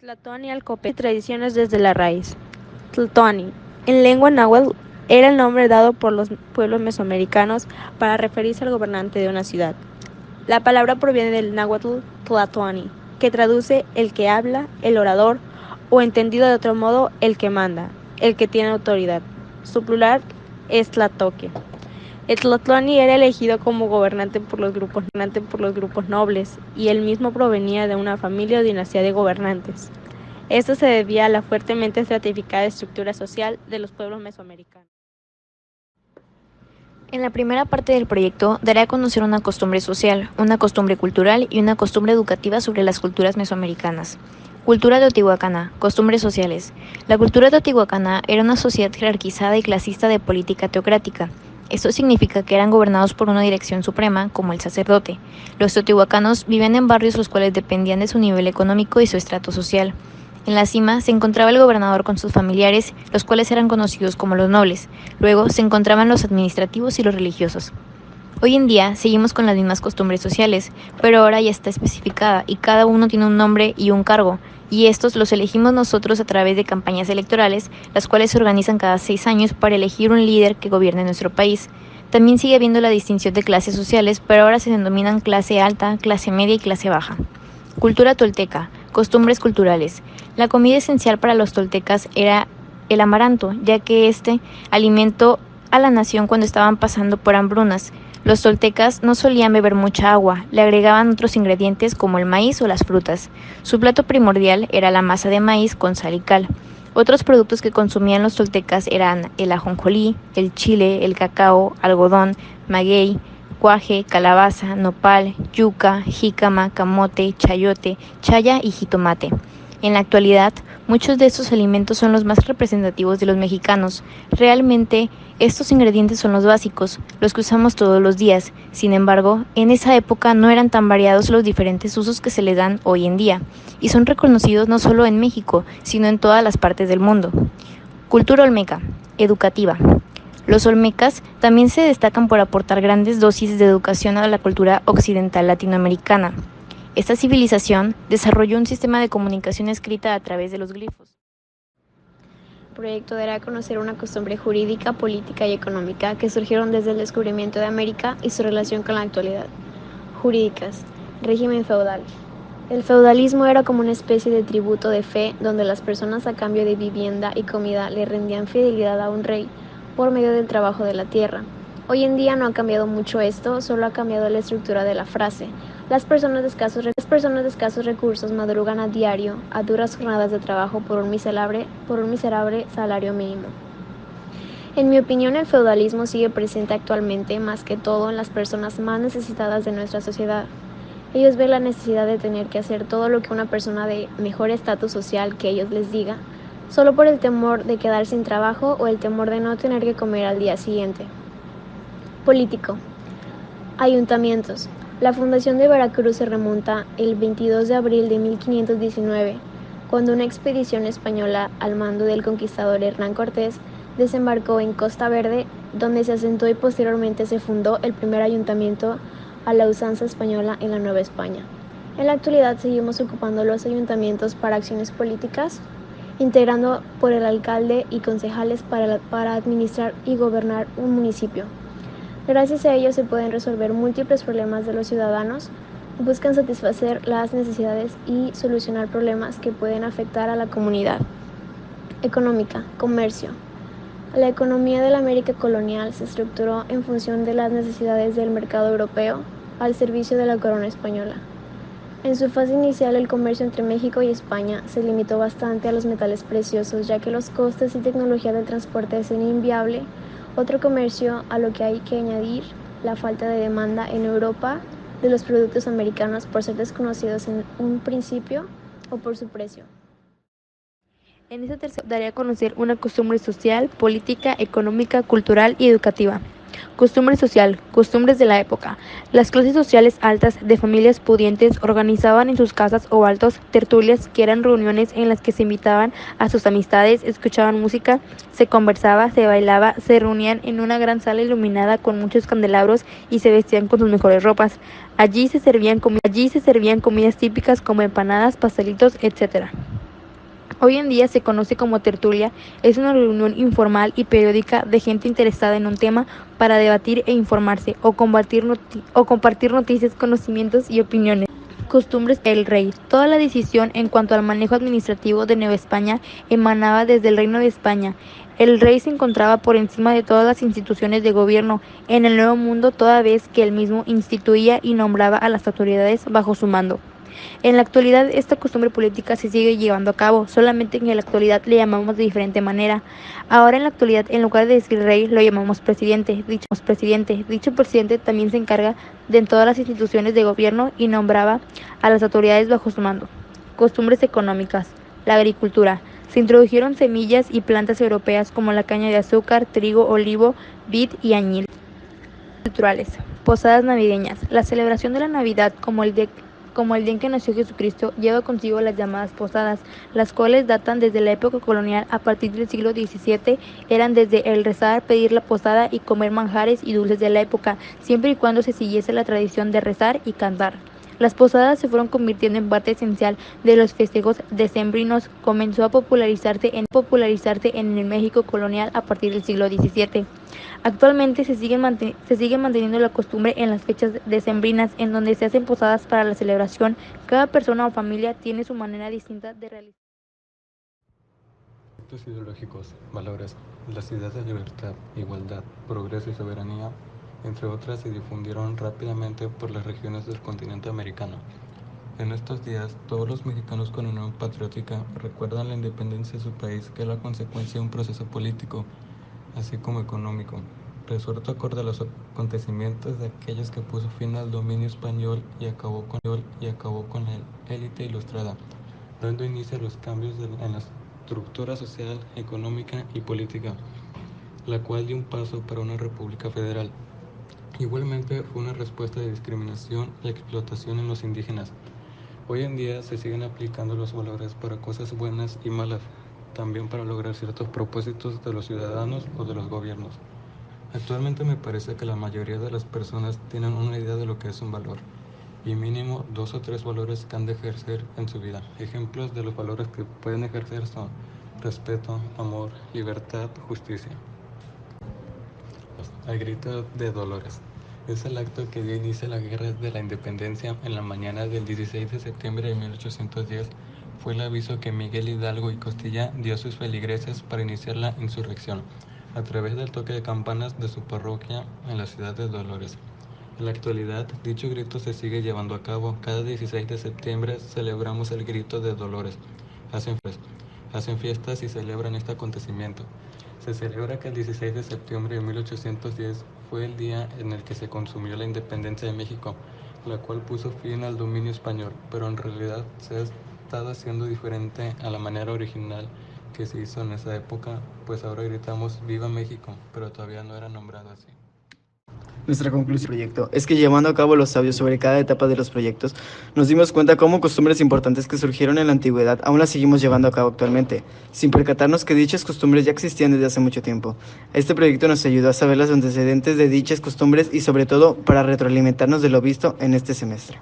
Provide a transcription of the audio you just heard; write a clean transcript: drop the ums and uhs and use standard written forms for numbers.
Tlatoani al copete tradiciones desde la raíz. Tlatoani, en lengua náhuatl, era el nombre dado por los pueblos mesoamericanos para referirse al gobernante de una ciudad. La palabra proviene del náhuatl tlatoani, que traduce el que habla, el orador, o entendido de otro modo, el que manda, el que tiene autoridad. Su plural es tlatoque. El tlatoani era elegido como gobernante por los grupos nobles, y él mismo provenía de una familia o dinastía de gobernantes. Esto se debía a la fuertemente estratificada estructura social de los pueblos mesoamericanos. En la primera parte del proyecto daré a conocer una costumbre social, una costumbre cultural y una costumbre educativa sobre las culturas mesoamericanas. Cultura teotihuacana, costumbres sociales. La cultura teotihuacana era una sociedad jerarquizada y clasista de política teocrática. Esto significa que eran gobernados por una dirección suprema, como el sacerdote. Los teotihuacanos vivían en barrios los cuales dependían de su nivel económico y su estrato social. En la cima se encontraba el gobernador con sus familiares, los cuales eran conocidos como los nobles. Luego se encontraban los administrativos y los religiosos. Hoy en día seguimos con las mismas costumbres sociales, pero ahora ya está especificada y cada uno tiene un nombre y un cargo, y estos los elegimos nosotros a través de campañas electorales, las cuales se organizan cada 6 años para elegir un líder que gobierne nuestro país. También sigue habiendo la distinción de clases sociales, pero ahora se denominan clase alta, clase media y clase baja. Cultura tolteca, costumbres culturales. La comida esencial para los toltecas era el amaranto, ya que este alimentó a la nación cuando estaban pasando por hambrunas. Los toltecas no solían beber mucha agua, le agregaban otros ingredientes como el maíz o las frutas. Su plato primordial era la masa de maíz con sal y cal. Otros productos que consumían los toltecas eran el ajonjolí, el chile, el cacao, algodón, maguey, cuaje, calabaza, nopal, yuca, jícama, camote, chayote, chaya y jitomate. En la actualidad, muchos de estos alimentos son los más representativos de los mexicanos. Realmente, estos ingredientes son los básicos, los que usamos todos los días. Sin embargo, en esa época no eran tan variados los diferentes usos que se le dan hoy en día, y son reconocidos no solo en México, sino en todas las partes del mundo. Cultura olmeca, educativa. Los olmecas también se destacan por aportar grandes dosis de educación a la cultura occidental latinoamericana. Esta civilización desarrolló un sistema de comunicación escrita a través de los glifos. El proyecto dará a conocer una costumbre jurídica, política y económica que surgieron desde el descubrimiento de América y su relación con la actualidad. Jurídicas. Régimen feudal. El feudalismo era como una especie de tributo de fe donde las personas a cambio de vivienda y comida le rendían fidelidad a un rey por medio del trabajo de la tierra. Hoy en día no ha cambiado mucho esto, solo ha cambiado la estructura de la frase. Las personas de escasos recursos madrugan a diario a duras jornadas de trabajo por un miserable salario mínimo. En mi opinión, el feudalismo sigue presente actualmente más que todo en las personas más necesitadas de nuestra sociedad. Ellos ven la necesidad de tener que hacer todo lo que una persona de mejor estatus social que ellos les diga, solo por el temor de quedar sin trabajo o el temor de no tener que comer al día siguiente. Político. Ayuntamientos. La fundación de Veracruz se remonta el 22 de abril de 1519, cuando una expedición española al mando del conquistador Hernán Cortés desembarcó en Costa Verde, donde se asentó y posteriormente se fundó el primer ayuntamiento a la usanza española en la Nueva España. En la actualidad seguimos ocupando los ayuntamientos para acciones políticas, integrando por el alcalde y concejales para administrar y gobernar un municipio. Gracias a ello se pueden resolver múltiples problemas de los ciudadanos, buscan satisfacer las necesidades y solucionar problemas que pueden afectar a la comunidad. Económica, comercio. La economía de la América colonial se estructuró en función de las necesidades del mercado europeo al servicio de la corona española. En su fase inicial, el comercio entre México y España se limitó bastante a los metales preciosos, ya que los costes y tecnología del transporte hacían inviable otro comercio, a lo que hay que añadir la falta de demanda en Europa de los productos americanos por ser desconocidos en un principio o por su precio. En este tercer daré a conocer una costumbre social, política, económica, cultural y educativa. Costumbre social, costumbres de la época. Las clases sociales altas de familias pudientes organizaban en sus casas o altos tertulias, que eran reuniones en las que se invitaban a sus amistades, escuchaban música, se conversaba, se bailaba, se reunían en una gran sala iluminada con muchos candelabros y se vestían con sus mejores ropas. Allí se servían comidas típicas como empanadas, pastelitos, etc. Hoy en día se conoce como tertulia, es una reunión informal y periódica de gente interesada en un tema para debatir e informarse o compartir noticias, conocimientos y opiniones. Costumbres del rey. Toda la decisión en cuanto al manejo administrativo de Nueva España emanaba desde el Reino de España. El rey se encontraba por encima de todas las instituciones de gobierno en el Nuevo Mundo, toda vez que él mismo instituía y nombraba a las autoridades bajo su mando. En la actualidad esta costumbre política se sigue llevando a cabo, solamente que en la actualidad le llamamos de diferente manera. Ahora en la actualidad, en lugar de decir rey, lo llamamos presidente. Dicho presidente también se encarga de todas las instituciones de gobierno y nombraba a las autoridades bajo su mando. Costumbres económicas. La agricultura. Se introdujeron semillas y plantas europeas como la caña de azúcar, trigo, olivo, vid y añil. Culturales. Posadas navideñas. La celebración de la Navidad como el día en que nació Jesucristo, lleva consigo las llamadas posadas, las cuales datan desde la época colonial. A partir del siglo XVII eran desde el rezar, pedir la posada y comer manjares y dulces de la época, siempre y cuando se siguiese la tradición de rezar y cantar. Las posadas se fueron convirtiendo en parte esencial de los festejos decembrinos. Comenzó a popularizarse en el México colonial a partir del siglo XVII. Actualmente se sigue manteniendo la costumbre en las fechas decembrinas, en donde se hacen posadas para la celebración. Cada persona o familia tiene su manera distinta de realizar. Aspectos ideológicos, valores, las ideas de libertad, igualdad, progreso y soberanía, entre otras, se difundieron rápidamente por las regiones del continente americano. En estos días, todos los mexicanos con unión patriótica recuerdan la independencia de su país, que es la consecuencia de un proceso político, así como económico, resuelto acorde a los acontecimientos de aquellos que puso fin al dominio español y acabó con la élite ilustrada, dando inicio a los cambios en la estructura social, económica y política, la cual dio un paso para una república federal. Igualmente fue una respuesta de discriminación y explotación en los indígenas. Hoy en día se siguen aplicando los valores para cosas buenas y malas, también para lograr ciertos propósitos de los ciudadanos o de los gobiernos. Actualmente me parece que la mayoría de las personas tienen una idea de lo que es un valor, y mínimo 2 o 3 valores que han de ejercer en su vida. Ejemplos de los valores que pueden ejercer son respeto, amor, libertad, justicia. El grito de Dolores. Es el acto que dio inicio a la Guerra de la Independencia. En la mañana del 16 de septiembre de 1810 fue el aviso que Miguel Hidalgo y Costilla dio a sus feligreses para iniciar la insurrección, a través del toque de campanas de su parroquia en la ciudad de Dolores. En la actualidad, dicho grito se sigue llevando a cabo. Cada 16 de septiembre celebramos el grito de Dolores. Hacen fiestas y celebran este acontecimiento. Se celebra que el 16 de septiembre de 1810 fue el día en el que se consumió la independencia de México, la cual puso fin al dominio español, pero en realidad se ha estado haciendo diferente a la manera original que se hizo en esa época, pues ahora gritamos ¡Viva México!, pero todavía no era nombrado así. Nuestra conclusión del proyecto es que, llevando a cabo los audios sobre cada etapa de los proyectos, nos dimos cuenta cómo costumbres importantes que surgieron en la antigüedad aún las seguimos llevando a cabo actualmente, sin percatarnos que dichas costumbres ya existían desde hace mucho tiempo. Este proyecto nos ayudó a saber los antecedentes de dichas costumbres y, sobre todo, para retroalimentarnos de lo visto en este semestre.